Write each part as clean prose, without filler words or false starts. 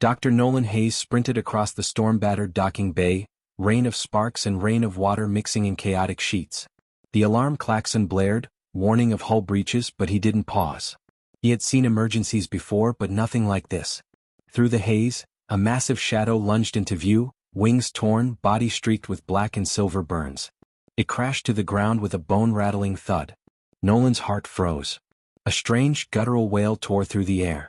Dr. Nolan Hayes sprinted across the storm-battered docking bay, rain of sparks and rain of water mixing in chaotic sheets. The alarm klaxon blared, warning of hull breaches, but he didn't pause. He had seen emergencies before, but nothing like this. Through the haze, a massive shadow lunged into view, wings torn, body streaked with black and silver burns. It crashed to the ground with a bone-rattling thud. Nolan's heart froze. A strange, guttural wail tore through the air.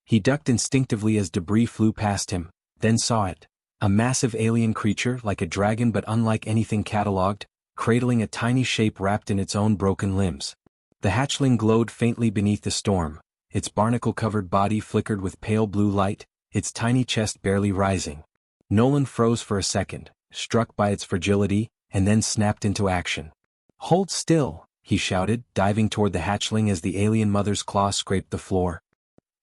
He ducked instinctively as debris flew past him, then saw it. A massive alien creature, like a dragon but unlike anything catalogued, cradling a tiny shape wrapped in its own broken limbs. The hatchling glowed faintly beneath the storm, its barnacle-covered body flickered with pale blue light, its tiny chest barely rising. Nolan froze for a second, struck by its fragility, and then snapped into action. "Hold still," he shouted, diving toward the hatchling as the alien mother's claw scraped the floor.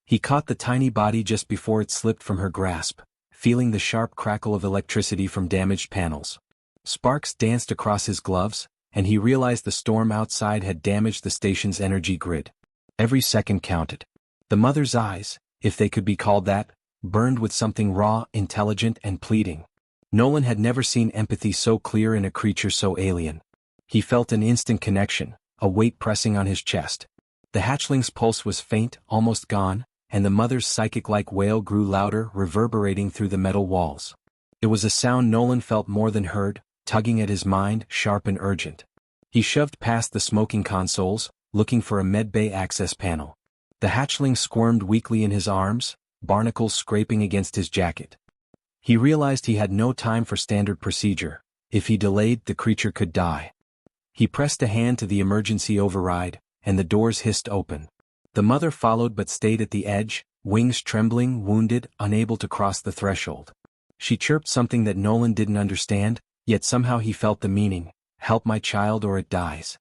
He caught the tiny body just before it slipped from her grasp, feeling the sharp crackle of electricity from damaged panels. Sparks danced across his gloves, and he realized the storm outside had damaged the station's energy grid. Every second counted. The mother's eyes, if they could be called that, burned with something raw, intelligent, and pleading. Nolan had never seen empathy so clear in a creature so alien. He felt an instant connection, a weight pressing on his chest. The hatchling's pulse was faint, almost gone, and the mother's psychic-like wail grew louder, reverberating through the metal walls. It was a sound Nolan felt more than heard, tugging at his mind, sharp and urgent. He shoved past the smoking consoles, looking for a medbay access panel. The hatchling squirmed weakly in his arms, barnacles scraping against his jacket. He realized he had no time for standard procedure. If he delayed, the creature could die. He pressed a hand to the emergency override, and the doors hissed open. The mother followed but stayed at the edge, wings trembling, wounded, unable to cross the threshold. She chirped something that Nolan didn't understand, yet somehow he felt the meaning: "Help my child or it dies."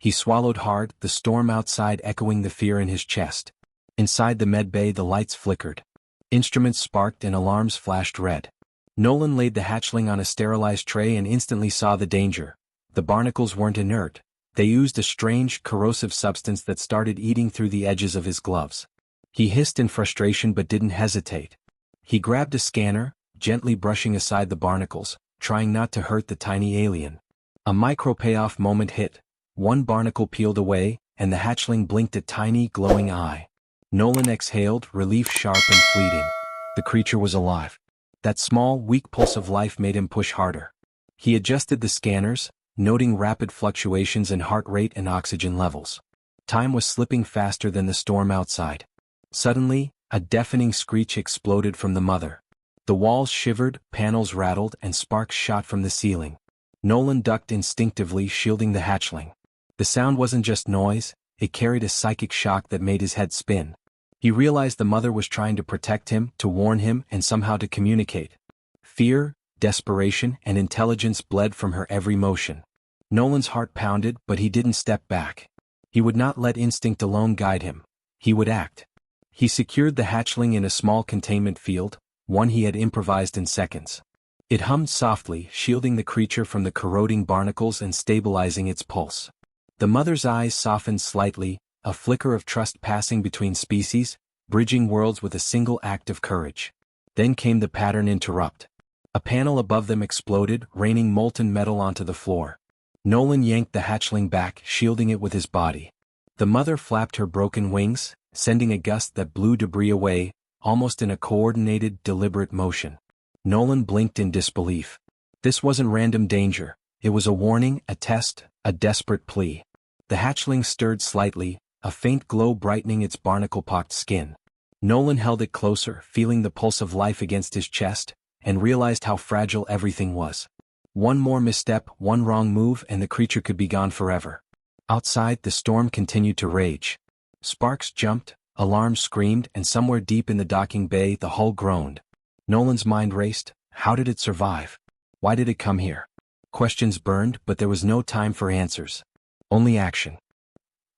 He swallowed hard, the storm outside echoing the fear in his chest. Inside the medbay the lights flickered. Instruments sparked and alarms flashed red. Nolan laid the hatchling on a sterilized tray and instantly saw the danger. The barnacles weren't inert. They oozed a strange, corrosive substance that started eating through the edges of his gloves. He hissed in frustration but didn't hesitate. He grabbed a scanner, gently brushing aside the barnacles, trying not to hurt the tiny alien. A micro-payoff moment hit. One barnacle peeled away, and the hatchling blinked a tiny, glowing eye. Nolan exhaled, relief sharp and fleeting. The creature was alive. That small, weak pulse of life made him push harder. He adjusted the scanners, noting rapid fluctuations in heart rate and oxygen levels. Time was slipping faster than the storm outside. Suddenly, a deafening screech exploded from the mother. The walls shivered, panels rattled, and sparks shot from the ceiling. Nolan ducked instinctively, shielding the hatchling. The sound wasn't just noise, it carried a psychic shock that made his head spin. He realized the mother was trying to protect him, to warn him, and somehow to communicate. Fear, desperation, and intelligence bled from her every motion. Nolan's heart pounded, but he didn't step back. He would not let instinct alone guide him. He would act. He secured the hatchling in a small containment field, one he had improvised in seconds. It hummed softly, shielding the creature from the corroding barnacles and stabilizing its pulse. The mother's eyes softened slightly, a flicker of trust passing between species, bridging worlds with a single act of courage. Then came the pattern interrupt. A panel above them exploded, raining molten metal onto the floor. Nolan yanked the hatchling back, shielding it with his body. The mother flapped her broken wings, sending a gust that blew debris away, almost in a coordinated, deliberate motion. Nolan blinked in disbelief. This wasn't random danger. It was a warning, a test, a desperate plea. The hatchling stirred slightly, a faint glow brightening its barnacle-pocked skin. Nolan held it closer, feeling the pulse of life against his chest, and realized how fragile everything was. One more misstep, one wrong move, and the creature could be gone forever. Outside, the storm continued to rage. Sparks jumped, alarms screamed, and somewhere deep in the docking bay the hull groaned. Nolan's mind raced. How did it survive? Why did it come here? Questions burned, but there was no time for answers. Only action.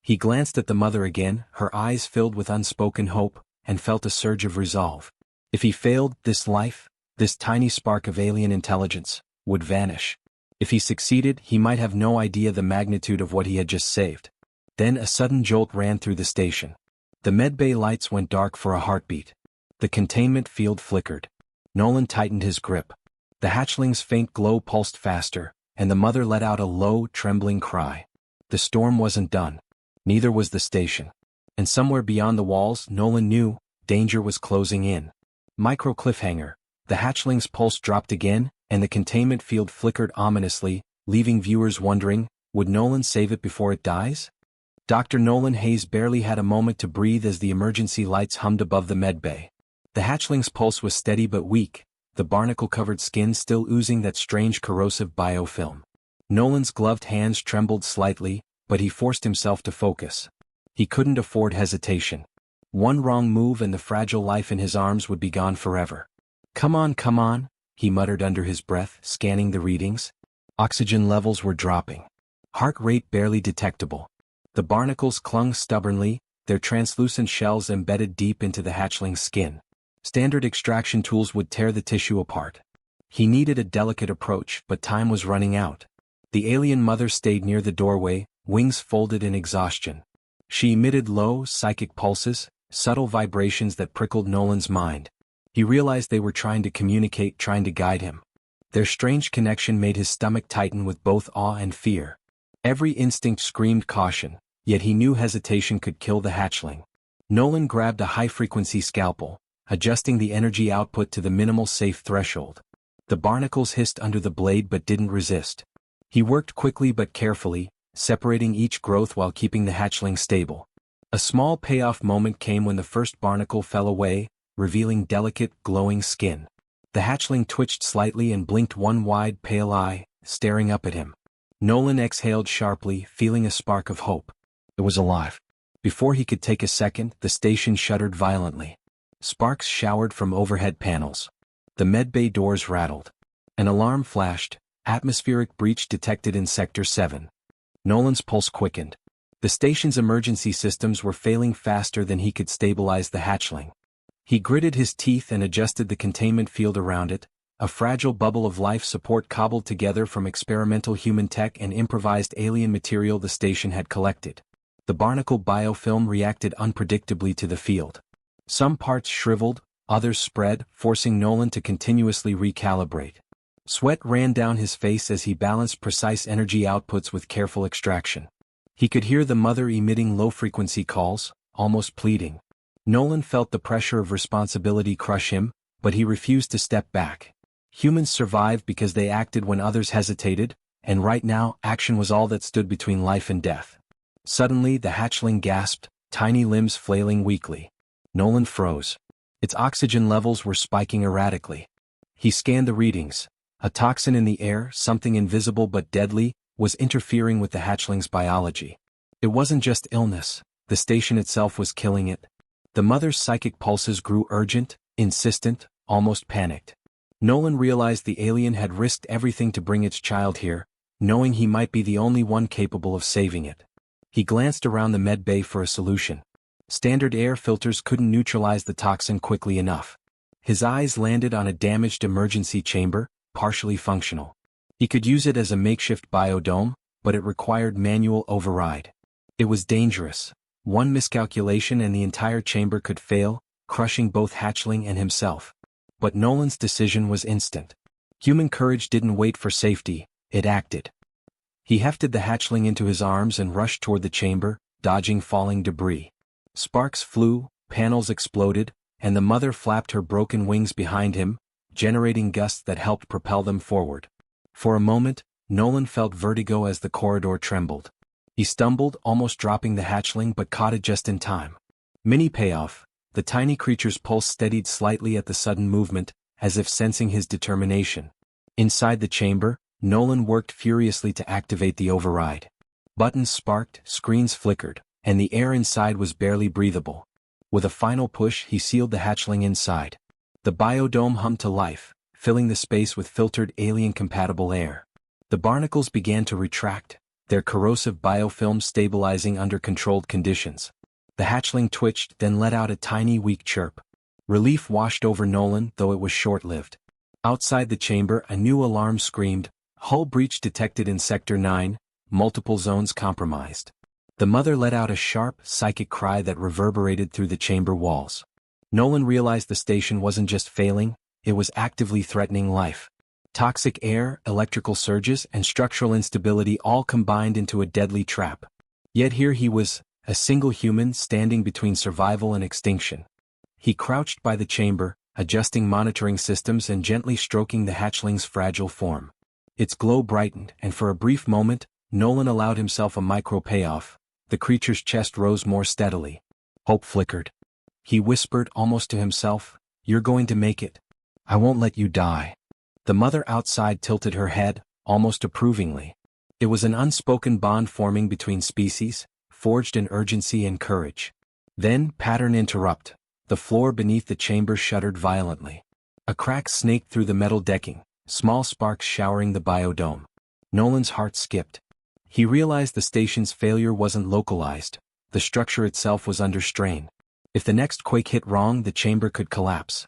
He glanced at the mother again, her eyes filled with unspoken hope, and felt a surge of resolve. If he failed, this life, this tiny spark of alien intelligence, would vanish. If he succeeded, he might have no idea the magnitude of what he had just saved. Then a sudden jolt ran through the station. The medbay lights went dark for a heartbeat. The containment field flickered. Nolan tightened his grip. The hatchling's faint glow pulsed faster, and the mother let out a low, trembling cry. The storm wasn't done. Neither was the station. And somewhere beyond the walls, Nolan knew, danger was closing in. Micro cliffhanger. The hatchling's pulse dropped again, and the containment field flickered ominously, leaving viewers wondering, would Nolan save it before it dies? Dr. Nolan Hayes barely had a moment to breathe as the emergency lights hummed above the medbay. The hatchling's pulse was steady but weak, the barnacle-covered skin still oozing that strange corrosive biofilm. Nolan's gloved hands trembled slightly, but he forced himself to focus. He couldn't afford hesitation. One wrong move and the fragile life in his arms would be gone forever. Come on, he muttered under his breath, scanning the readings. Oxygen levels were dropping. Heart rate barely detectable. The barnacles clung stubbornly, their translucent shells embedded deep into the hatchling's skin. Standard extraction tools would tear the tissue apart. He needed a delicate approach, but time was running out. The alien mother stayed near the doorway, wings folded in exhaustion. She emitted low, psychic pulses, subtle vibrations that prickled Nolan's mind. He realized they were trying to communicate, trying to guide him. Their strange connection made his stomach tighten with both awe and fear. Every instinct screamed caution, yet he knew hesitation could kill the hatchling. Nolan grabbed a high-frequency scalpel, adjusting the energy output to the minimal safe threshold. The barnacles hissed under the blade but didn't resist. He worked quickly but carefully, separating each growth while keeping the hatchling stable. A small payoff moment came when the first barnacle fell away, revealing delicate, glowing skin. The hatchling twitched slightly and blinked one wide, pale eye, staring up at him. Nolan exhaled sharply, feeling a spark of hope. It was alive. Before he could take a second, the station shuddered violently. Sparks showered from overhead panels. The medbay doors rattled. An alarm flashed, atmospheric breach detected in Sector 7. Nolan's pulse quickened. The station's emergency systems were failing faster than he could stabilize the hatchling. He gritted his teeth and adjusted the containment field around it, a fragile bubble of life support cobbled together from experimental human tech and improvised alien material the station had collected. The barnacle biofilm reacted unpredictably to the field. Some parts shriveled, others spread, forcing Nolan to continuously recalibrate. Sweat ran down his face as he balanced precise energy outputs with careful extraction. He could hear the mother emitting low-frequency calls, almost pleading. Nolan felt the pressure of responsibility crush him, but he refused to step back. Humans survived because they acted when others hesitated, and right now, action was all that stood between life and death. Suddenly, the hatchling gasped, tiny limbs flailing weakly. Nolan froze. Its oxygen levels were spiking erratically. He scanned the readings. A toxin in the air, something invisible but deadly, was interfering with the hatchling's biology. It wasn't just illness, the station itself was killing it. The mother's psychic pulses grew urgent, insistent, almost panicked. Nolan realized the alien had risked everything to bring its child here, knowing he might be the only one capable of saving it. He glanced around the medbay for a solution. Standard air filters couldn't neutralize the toxin quickly enough. His eyes landed on a damaged emergency chamber, partially functional. He could use it as a makeshift biodome, but it required manual override. It was dangerous. One miscalculation and the entire chamber could fail, crushing both hatchling and himself. But Nolan's decision was instant. Human courage didn't wait for safety, it acted. He hefted the hatchling into his arms and rushed toward the chamber, dodging falling debris. Sparks flew, panels exploded, and the mother flapped her broken wings behind him, generating gusts that helped propel them forward. For a moment, Nolan felt vertigo as the corridor trembled. He stumbled, almost dropping the hatchling but caught it just in time. Mini payoff, the tiny creature's pulse steadied slightly at the sudden movement, as if sensing his determination. Inside the chamber, Nolan worked furiously to activate the override. Buttons sparked, screens flickered, and the air inside was barely breathable. With a final push, he sealed the hatchling inside. The biodome hummed to life, filling the space with filtered alien-compatible air. The barnacles began to retract, their corrosive biofilm stabilizing under controlled conditions. The hatchling twitched, then let out a tiny, weak chirp. Relief washed over Nolan, though it was short-lived. Outside the chamber, a new alarm screamed, hull breach detected in Sector 9, multiple zones compromised. The mother let out a sharp, psychic cry that reverberated through the chamber walls. Nolan realized the station wasn't just failing, it was actively threatening life. Toxic air, electrical surges, and structural instability all combined into a deadly trap. Yet here he was, a single human standing between survival and extinction. He crouched by the chamber, adjusting monitoring systems and gently stroking the hatchling's fragile form. Its glow brightened, and for a brief moment, Nolan allowed himself a micro payoff. The creature's chest rose more steadily. Hope flickered. He whispered almost to himself, "You're going to make it. I won't let you die." The mother outside tilted her head, almost approvingly. It was an unspoken bond forming between species, forged in urgency and courage. Then, pattern interrupt. The floor beneath the chamber shuddered violently. A crack snaked through the metal decking, small sparks showering the biodome. Nolan's heart skipped. He realized the station's failure wasn't localized. The structure itself was under strain. If the next quake hit wrong, the chamber could collapse.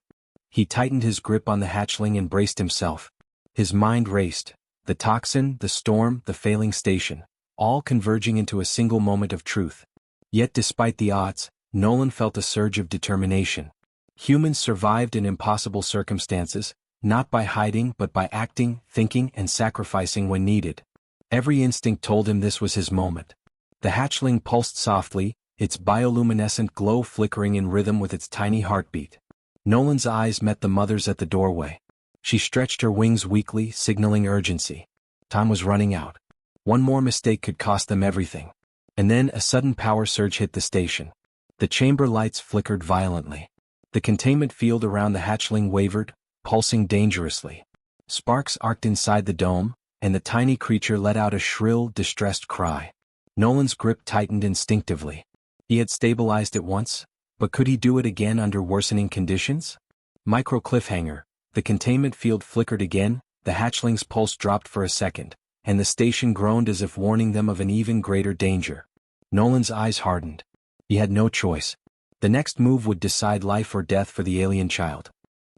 He tightened his grip on the hatchling and braced himself. His mind raced. The toxin, the storm, the failing station, all converging into a single moment of truth. Yet despite the odds, Nolan felt a surge of determination. Humans survived in impossible circumstances, not by hiding but by acting, thinking, and sacrificing when needed. Every instinct told him this was his moment. The hatchling pulsed softly, its bioluminescent glow flickering in rhythm with its tiny heartbeat. Nolan's eyes met the mother's at the doorway. She stretched her wings weakly, signaling urgency. Time was running out. One more mistake could cost them everything. And then a sudden power surge hit the station. The chamber lights flickered violently. The containment field around the hatchling wavered, pulsing dangerously. Sparks arced inside the dome, and the tiny creature let out a shrill, distressed cry. Nolan's grip tightened instinctively. He had stabilized it once, but could he do it again under worsening conditions? Micro cliffhanger. The containment field flickered again, the hatchling's pulse dropped for a second, and the station groaned as if warning them of an even greater danger. Nolan's eyes hardened. He had no choice. The next move would decide life or death for the alien child.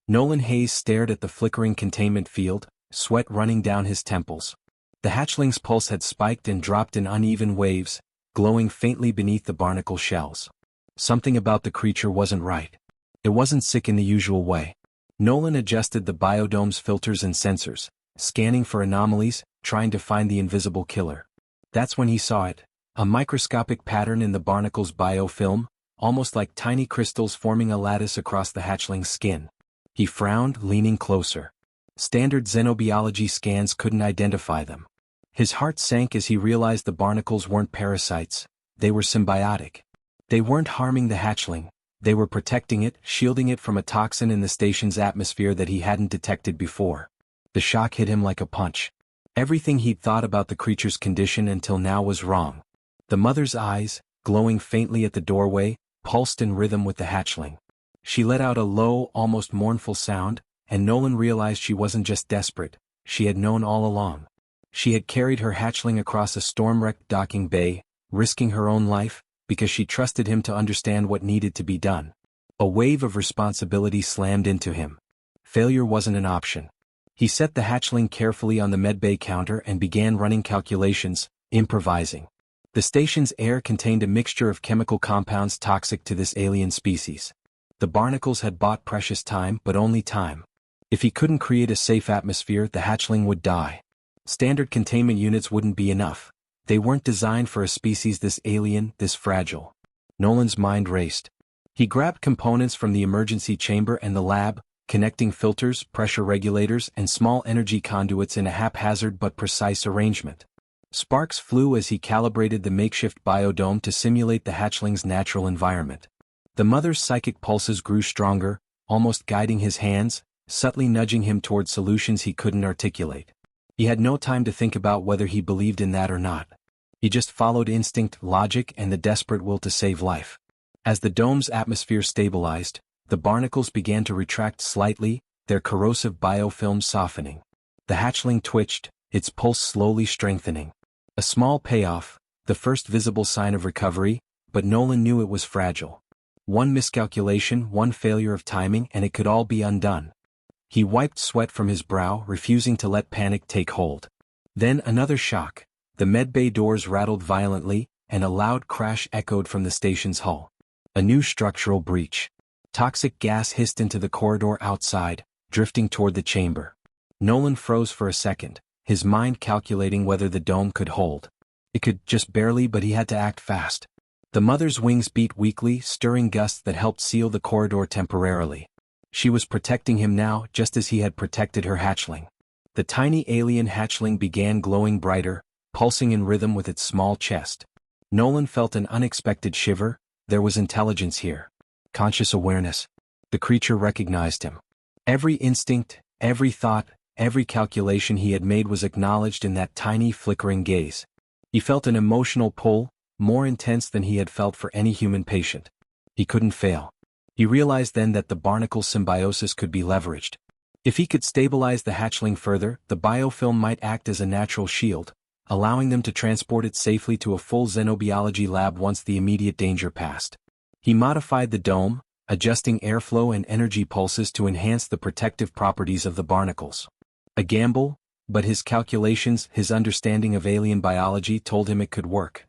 Nolan Hayes stared at the flickering containment field, sweat running down his temples. The hatchling's pulse had spiked and dropped in uneven waves, glowing faintly beneath the barnacle shells. Something about the creature wasn't right. It wasn't sick in the usual way. Nolan adjusted the biodome's filters and sensors, scanning for anomalies, trying to find the invisible killer. That's when he saw it. A microscopic pattern in the barnacle's biofilm, almost like tiny crystals forming a lattice across the hatchling's skin. He frowned, leaning closer. Standard xenobiology scans couldn't identify them. His heart sank as he realized the barnacles weren't parasites, they were symbiotic. They weren't harming the hatchling, they were protecting it, shielding it from a toxin in the station's atmosphere that he hadn't detected before. The shock hit him like a punch. Everything he'd thought about the creature's condition until now was wrong. The mother's eyes, glowing faintly at the doorway, pulsed in rhythm with the hatchling. She let out a low, almost mournful sound, and Nolan realized she wasn't just desperate, she had known all along. She had carried her hatchling across a storm-wrecked docking bay, risking her own life, because she trusted him to understand what needed to be done. A wave of responsibility slammed into him. Failure wasn't an option. He set the hatchling carefully on the medbay counter and began running calculations, improvising. The station's air contained a mixture of chemical compounds toxic to this alien species. The barnacles had bought precious time, but only time. If he couldn't create a safe atmosphere, the hatchling would die. Standard containment units wouldn't be enough. They weren't designed for a species this alien, this fragile. Nolan's mind raced. He grabbed components from the emergency chamber and the lab, connecting filters, pressure regulators, and small energy conduits in a haphazard but precise arrangement. Sparks flew as he calibrated the makeshift biodome to simulate the hatchling's natural environment. The mother's psychic pulses grew stronger, almost guiding his hands, subtly nudging him toward solutions he couldn't articulate. He had no time to think about whether he believed in that or not. He just followed instinct, logic, and the desperate will to save life. As the dome's atmosphere stabilized, the barnacles began to retract slightly, their corrosive biofilm softening. The hatchling twitched, its pulse slowly strengthening. A small payoff, the first visible sign of recovery, but Nolan knew it was fragile. One miscalculation, one failure of timing, and it could all be undone. He wiped sweat from his brow, refusing to let panic take hold. Then another shock. The medbay doors rattled violently, and a loud crash echoed from the station's hull. A new structural breach. Toxic gas hissed into the corridor outside, drifting toward the chamber. Nolan froze for a second, his mind calculating whether the dome could hold. It could, just barely, but he had to act fast. The mother's wings beat weakly, stirring gusts that helped seal the corridor temporarily. She was protecting him now, just as he had protected her hatchling. The tiny alien hatchling began glowing brighter, pulsing in rhythm with its small chest. Nolan felt an unexpected shiver. There was intelligence here. Conscious awareness. The creature recognized him. Every instinct, every thought, every calculation he had made was acknowledged in that tiny flickering gaze. He felt an emotional pull, more intense than he had felt for any human patient. He couldn't fail. He realized then that the barnacle symbiosis could be leveraged. If he could stabilize the hatchling further, the biofilm might act as a natural shield, allowing them to transport it safely to a full xenobiology lab once the immediate danger passed. He modified the dome, adjusting airflow and energy pulses to enhance the protective properties of the barnacles. A gamble, but his calculations, his understanding of alien biology told him it could work.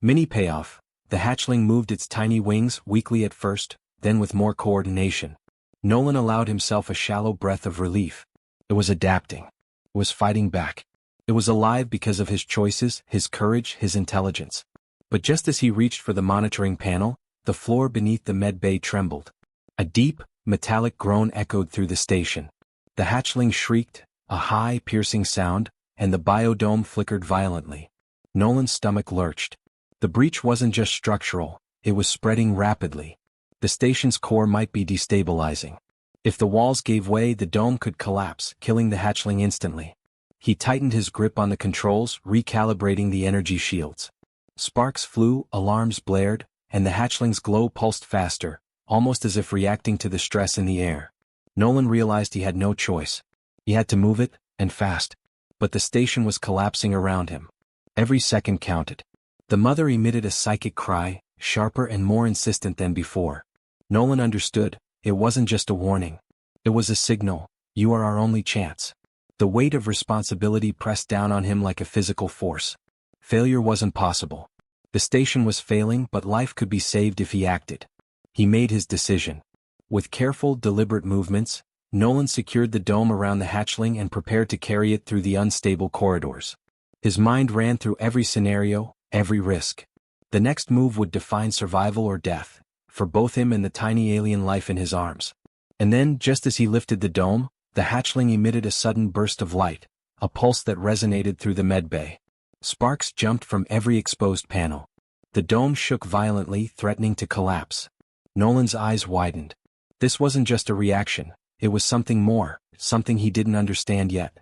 Mini payoff. The hatchling moved its tiny wings, weakly at first, then with more coordination. Nolan allowed himself a shallow breath of relief. It was adapting. It was fighting back. It was alive because of his choices, his courage, his intelligence. But just as he reached for the monitoring panel, the floor beneath the med bay trembled. A deep, metallic groan echoed through the station. The hatchling shrieked, a high, piercing sound, and the biodome flickered violently. Nolan's stomach lurched. The breach wasn't just structural, it was spreading rapidly. The station's core might be destabilizing. If the walls gave way, the dome could collapse, killing the hatchling instantly. He tightened his grip on the controls, recalibrating the energy shields. Sparks flew, alarms blared, and the hatchling's glow pulsed faster, almost as if reacting to the stress in the air. Nolan realized he had no choice. He had to move it, and fast. But the station was collapsing around him. Every second counted. The mother emitted a psychic cry, sharper and more insistent than before. Nolan understood, it wasn't just a warning. It was a signal, you are our only chance. The weight of responsibility pressed down on him like a physical force. Failure wasn't possible. The station was failing, but life could be saved if he acted. He made his decision. With careful, deliberate movements, Nolan secured the dome around the hatchling and prepared to carry it through the unstable corridors. His mind ran through every scenario, every risk. The next move would define survival or death, for both him and the tiny alien life in his arms. And then, just as he lifted the dome, the hatchling emitted a sudden burst of light, a pulse that resonated through the medbay. Sparks jumped from every exposed panel. The dome shook violently, threatening to collapse. Nolan's eyes widened. This wasn't just a reaction, it was something more, something he didn't understand yet.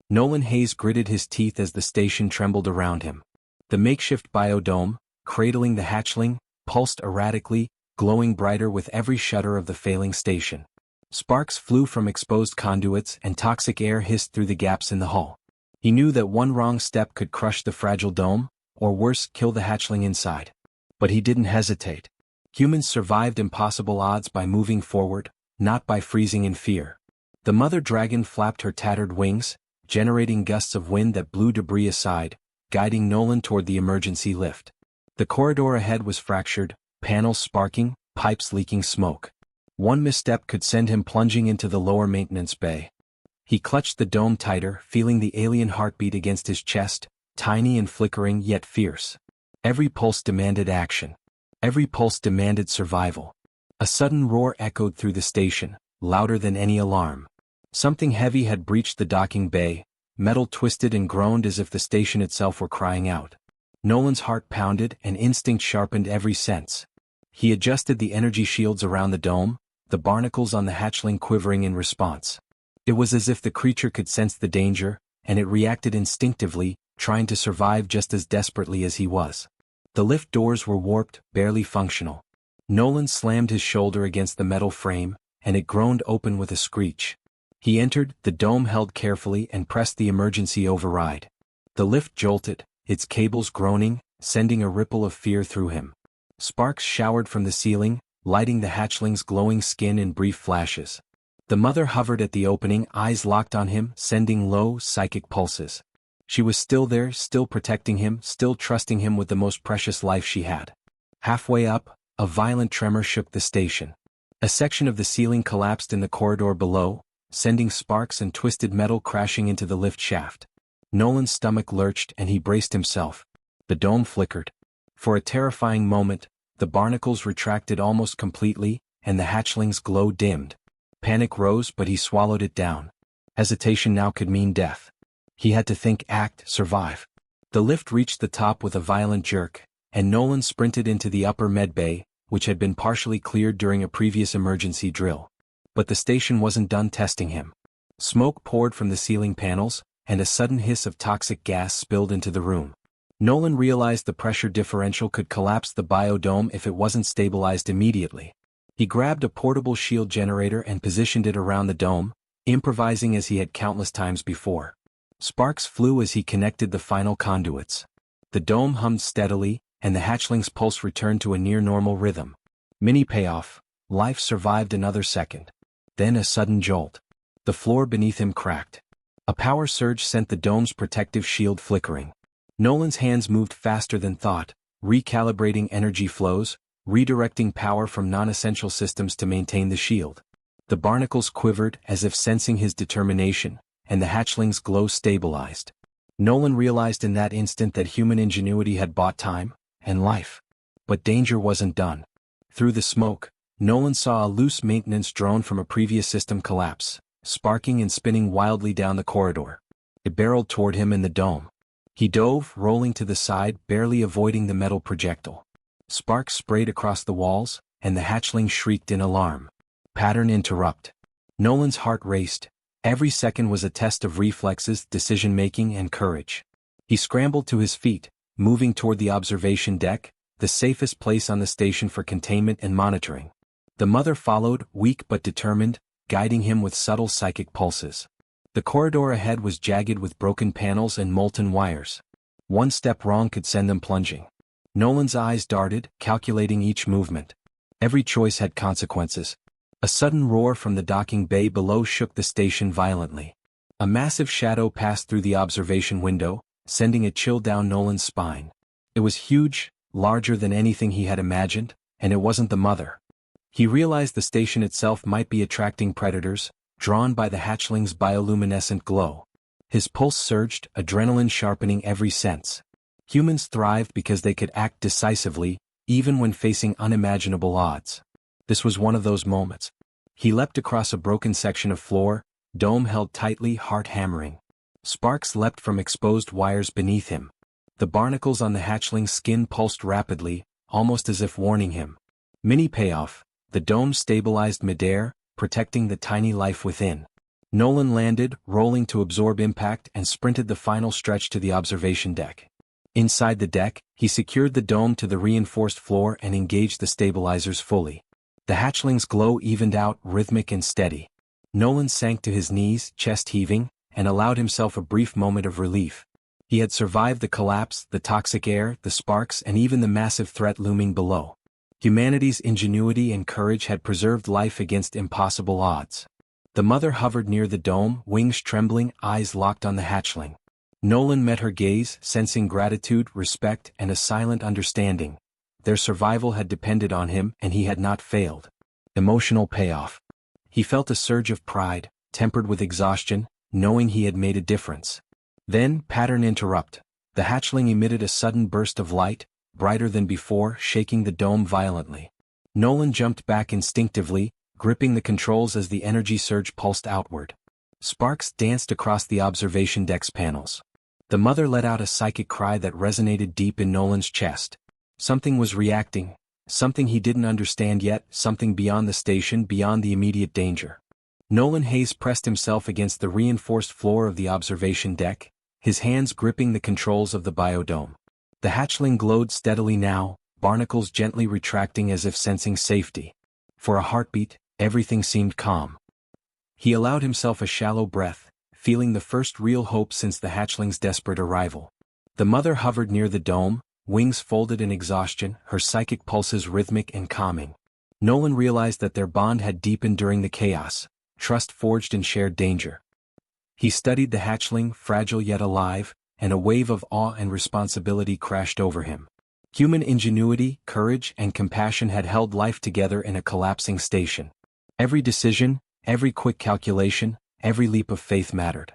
Nolan Hayes gritted his teeth as the station trembled around him. The makeshift biodome, cradling the hatchling, pulsed erratically, glowing brighter with every shudder of the failing station. Sparks flew from exposed conduits and toxic air hissed through the gaps in the hull. He knew that one wrong step could crush the fragile dome, or worse, kill the hatchling inside. But he didn't hesitate. Humans survived impossible odds by moving forward, not by freezing in fear. The mother dragon flapped her tattered wings, generating gusts of wind that blew debris aside, guiding Nolan toward the emergency lift. The corridor ahead was fractured, panels sparking, pipes leaking smoke. One misstep could send him plunging into the lower maintenance bay. He clutched the dome tighter, feeling the alien heartbeat against his chest, tiny and flickering yet fierce. Every pulse demanded action. Every pulse demanded survival. A sudden roar echoed through the station, louder than any alarm. Something heavy had breached the docking bay, metal twisted and groaned as if the station itself were crying out. Nolan's heart pounded and instinct sharpened every sense. He adjusted the energy shields around the dome, the barnacles on the hatchling quivering in response. It was as if the creature could sense the danger, and it reacted instinctively, trying to survive just as desperately as he was. The lift doors were warped, barely functional. Nolan slammed his shoulder against the metal frame, and it groaned open with a screech. He entered, the dome held carefully, and pressed the emergency override. The lift jolted, its cables groaning, sending a ripple of fear through him. Sparks showered from the ceiling, lighting the hatchling's glowing skin in brief flashes. The mother hovered at the opening, eyes locked on him, sending low, psychic pulses. She was still there, still protecting him, still trusting him with the most precious life she had. Halfway up, a violent tremor shook the station. A section of the ceiling collapsed in the corridor below, sending sparks and twisted metal crashing into the lift shaft. Nolan's stomach lurched and he braced himself. The dome flickered. For a terrifying moment, the barnacles retracted almost completely, and the hatchling's glow dimmed. Panic rose, but he swallowed it down. Hesitation now could mean death. He had to think, act, survive. The lift reached the top with a violent jerk, and Nolan sprinted into the upper medbay, which had been partially cleared during a previous emergency drill. But the station wasn't done testing him. Smoke poured from the ceiling panels, and a sudden hiss of toxic gas spilled into the room. Nolan realized the pressure differential could collapse the biodome if it wasn't stabilized immediately. He grabbed a portable shield generator and positioned it around the dome, improvising as he had countless times before. Sparks flew as he connected the final conduits. The dome hummed steadily, and the hatchling's pulse returned to a near-normal rhythm. Mini payoff, life survived another second. Then a sudden jolt. The floor beneath him cracked. A power surge sent the dome's protective shield flickering. Nolan's hands moved faster than thought, recalibrating energy flows, redirecting power from non-essential systems to maintain the shield. The barnacles quivered as if sensing his determination, and the hatchling's glow stabilized. Nolan realized in that instant that human ingenuity had bought time and life. But danger wasn't done. Through the smoke, Nolan saw a loose maintenance drone from a previous system collapse, sparking and spinning wildly down the corridor. It barreled toward him in the dome. He dove, rolling to the side, barely avoiding the metal projectile. Sparks sprayed across the walls, and the hatchling shrieked in alarm. Pattern interrupt. Nolan's heart raced. Every second was a test of reflexes, decision-making, and courage. He scrambled to his feet, moving toward the observation deck, the safest place on the station for containment and monitoring. The mother followed, weak but determined, guiding him with subtle psychic pulses. The corridor ahead was jagged with broken panels and molten wires. One step wrong could send them plunging. Nolan's eyes darted, calculating each movement. Every choice had consequences. A sudden roar from the docking bay below shook the station violently. A massive shadow passed through the observation window, sending a chill down Nolan's spine. It was huge, larger than anything he had imagined, and it wasn't the mother. He realized the station itself might be attracting predators, drawn by the hatchling's bioluminescent glow. His pulse surged, adrenaline sharpening every sense. Humans thrived because they could act decisively, even when facing unimaginable odds. This was one of those moments. He leapt across a broken section of floor, dome held tightly, heart hammering. Sparks leapt from exposed wires beneath him. The barnacles on the hatchling's skin pulsed rapidly, almost as if warning him. Mini payoff. The dome stabilized midair, protecting the tiny life within. Nolan landed, rolling to absorb impact, and sprinted the final stretch to the observation deck. Inside the deck, he secured the dome to the reinforced floor and engaged the stabilizers fully. The hatchling's glow evened out, rhythmic and steady. Nolan sank to his knees, chest heaving, and allowed himself a brief moment of relief. He had survived the collapse, the toxic air, the sparks, and even the massive threat looming below. Humanity's ingenuity and courage had preserved life against impossible odds. The mother hovered near the dome, wings trembling, eyes locked on the hatchling. Nolan met her gaze, sensing gratitude, respect, and a silent understanding. Their survival had depended on him, and he had not failed. Emotional payoff. He felt a surge of pride, tempered with exhaustion, knowing he had made a difference. Then, pattern interrupt. The hatchling emitted a sudden burst of light, brighter than before, shaking the dome violently. Nolan jumped back instinctively, gripping the controls as the energy surge pulsed outward. Sparks danced across the observation deck's panels. The mother let out a psychic cry that resonated deep in Nolan's chest. Something was reacting, something he didn't understand yet, something beyond the station, beyond the immediate danger. Nolan Hayes pressed himself against the reinforced floor of the observation deck, his hands gripping the controls of the biodome. The hatchling glowed steadily now, barnacles gently retracting as if sensing safety. For a heartbeat, everything seemed calm. He allowed himself a shallow breath, feeling the first real hope since the hatchling's desperate arrival. The mother hovered near the dome, wings folded in exhaustion, her psychic pulses rhythmic and calming. Nolan realized that their bond had deepened during the chaos, trust forged in shared danger. He studied the hatchling, fragile yet alive, and a wave of awe and responsibility crashed over him. Human ingenuity, courage, and compassion had held life together in a collapsing station. Every decision, every quick calculation, every leap of faith mattered.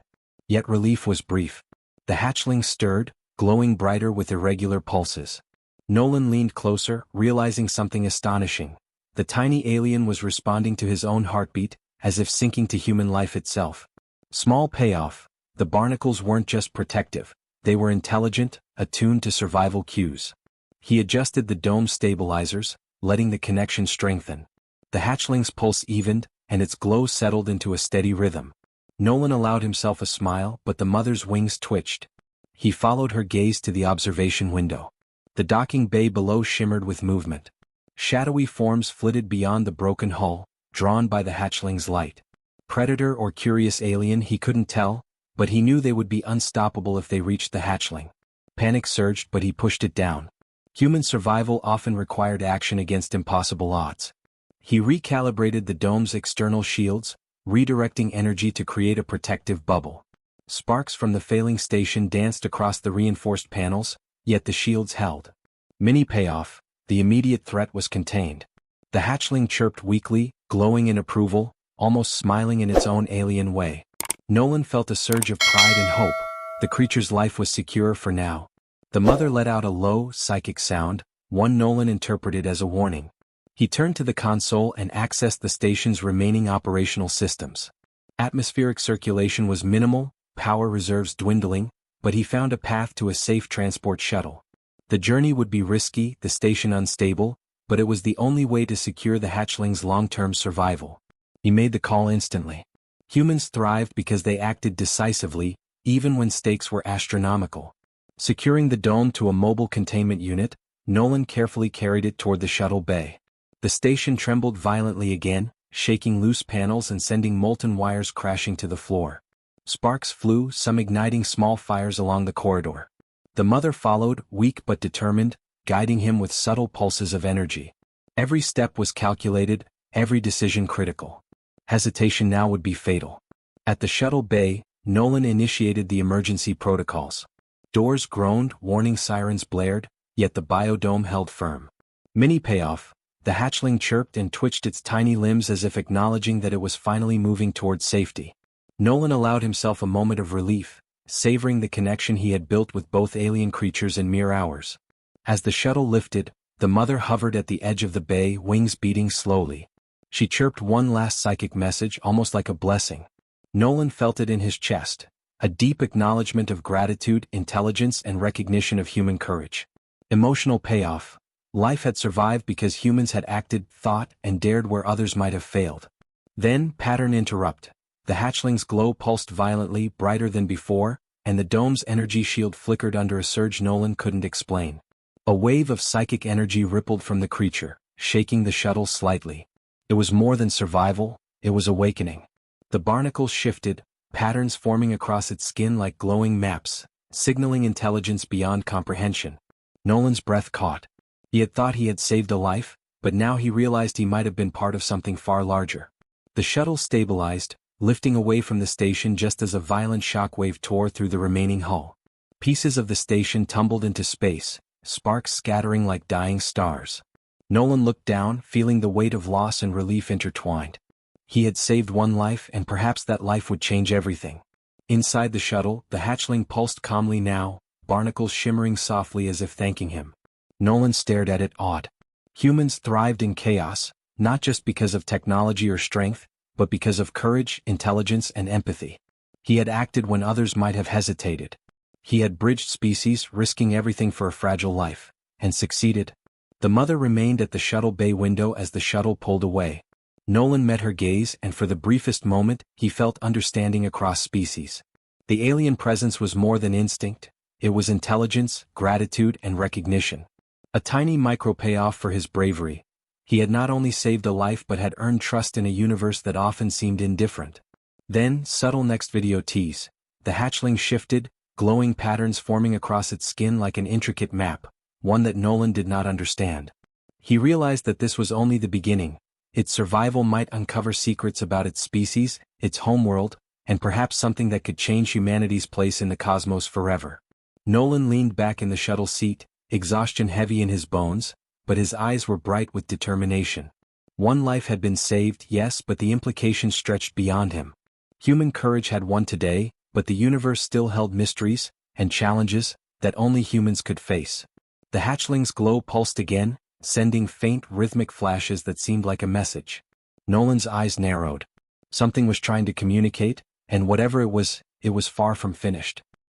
Yet relief was brief. The hatchling stirred, glowing brighter with irregular pulses. Nolan leaned closer, realizing something astonishing. The tiny alien was responding to his own heartbeat, as if syncing to human life itself. Small payoff. The barnacles weren't just protective, they were intelligent, attuned to survival cues. He adjusted the dome stabilizers, letting the connection strengthen. The hatchling's pulse evened, and its glow settled into a steady rhythm. Nolan allowed himself a smile, but the mother's wings twitched. He followed her gaze to the observation window. The docking bay below shimmered with movement. Shadowy forms flitted beyond the broken hull, drawn by the hatchling's light. Predator or curious alien, he couldn't tell, but he knew they would be unstoppable if they reached the hatchling. Panic surged, but he pushed it down. Human survival often required action against impossible odds. He recalibrated the dome's external shields, redirecting energy to create a protective bubble. Sparks from the failing station danced across the reinforced panels, yet the shields held. Mini payoff, the immediate threat was contained. The hatchling chirped weakly, glowing in approval, almost smiling in its own alien way. Nolan felt a surge of pride and hope. The creature's life was secure for now. The mother let out a low, psychic sound, one Nolan interpreted as a warning. He turned to the console and accessed the station's remaining operational systems. Atmospheric circulation was minimal, power reserves dwindling, but he found a path to a safe transport shuttle. The journey would be risky, the station unstable, but it was the only way to secure the hatchling's long-term survival. He made the call instantly. Humans thrived because they acted decisively, even when stakes were astronomical. Securing the dome to a mobile containment unit, Nolan carefully carried it toward the shuttle bay. The station trembled violently again, shaking loose panels and sending molten wires crashing to the floor. Sparks flew, some igniting small fires along the corridor. The mother followed, weak but determined, guiding him with subtle pulses of energy. Every step was calculated, every decision critical. Hesitation now would be fatal. At the shuttle bay, Nolan initiated the emergency protocols. Doors groaned, warning sirens blared, yet the biodome held firm. Mini payoff, the hatchling chirped and twitched its tiny limbs as if acknowledging that it was finally moving toward safety. Nolan allowed himself a moment of relief, savoring the connection he had built with both alien creatures in mere hours. As the shuttle lifted, the mother hovered at the edge of the bay, wings beating slowly. She chirped one last psychic message, almost like a blessing. Nolan felt it in his chest, a deep acknowledgement of gratitude, intelligence, and recognition of human courage. Emotional payoff. Life had survived because humans had acted, thought, and dared where others might have failed. Then, pattern interrupt. The hatchling's glow pulsed violently, brighter than before, and the dome's energy shield flickered under a surge Nolan couldn't explain. A wave of psychic energy rippled from the creature, shaking the shuttle slightly. It was more than survival, it was awakening. The barnacle shifted, patterns forming across its skin like glowing maps, signaling intelligence beyond comprehension. Nolan's breath caught. He had thought he had saved a life, but now he realized he might have been part of something far larger. The shuttle stabilized, lifting away from the station just as a violent shockwave tore through the remaining hull. Pieces of the station tumbled into space, sparks scattering like dying stars. Nolan looked down, feeling the weight of loss and relief intertwined. He had saved one life, and perhaps that life would change everything. Inside the shuttle, the hatchling pulsed calmly now, barnacles shimmering softly as if thanking him. Nolan stared at it, awed. Humans thrived in chaos, not just because of technology or strength, but because of courage, intelligence, and empathy. He had acted when others might have hesitated. He had bridged species, risking everything for a fragile life, and succeeded. The mother remained at the shuttle bay window as the shuttle pulled away. Nolan met her gaze, and for the briefest moment, he felt understanding across species. The alien presence was more than instinct, it was intelligence, gratitude, and recognition. A tiny micro-payoff for his bravery. He had not only saved a life but had earned trust in a universe that often seemed indifferent. Then, subtle next video tease. The hatchling shifted, glowing patterns forming across its skin like an intricate map, one that Nolan did not understand. He realized that this was only the beginning. Its survival might uncover secrets about its species, its homeworld, and perhaps something that could change humanity's place in the cosmos forever. Nolan leaned back in the shuttle seat, exhaustion heavy in his bones, but his eyes were bright with determination. One life had been saved, yes, but the implications stretched beyond him. Human courage had won today, but the universe still held mysteries and challenges that only humans could face. The hatchling's glow pulsed again, sending faint rhythmic flashes that seemed like a message. Nolan's eyes narrowed. Something was trying to communicate, and whatever it was far from finished.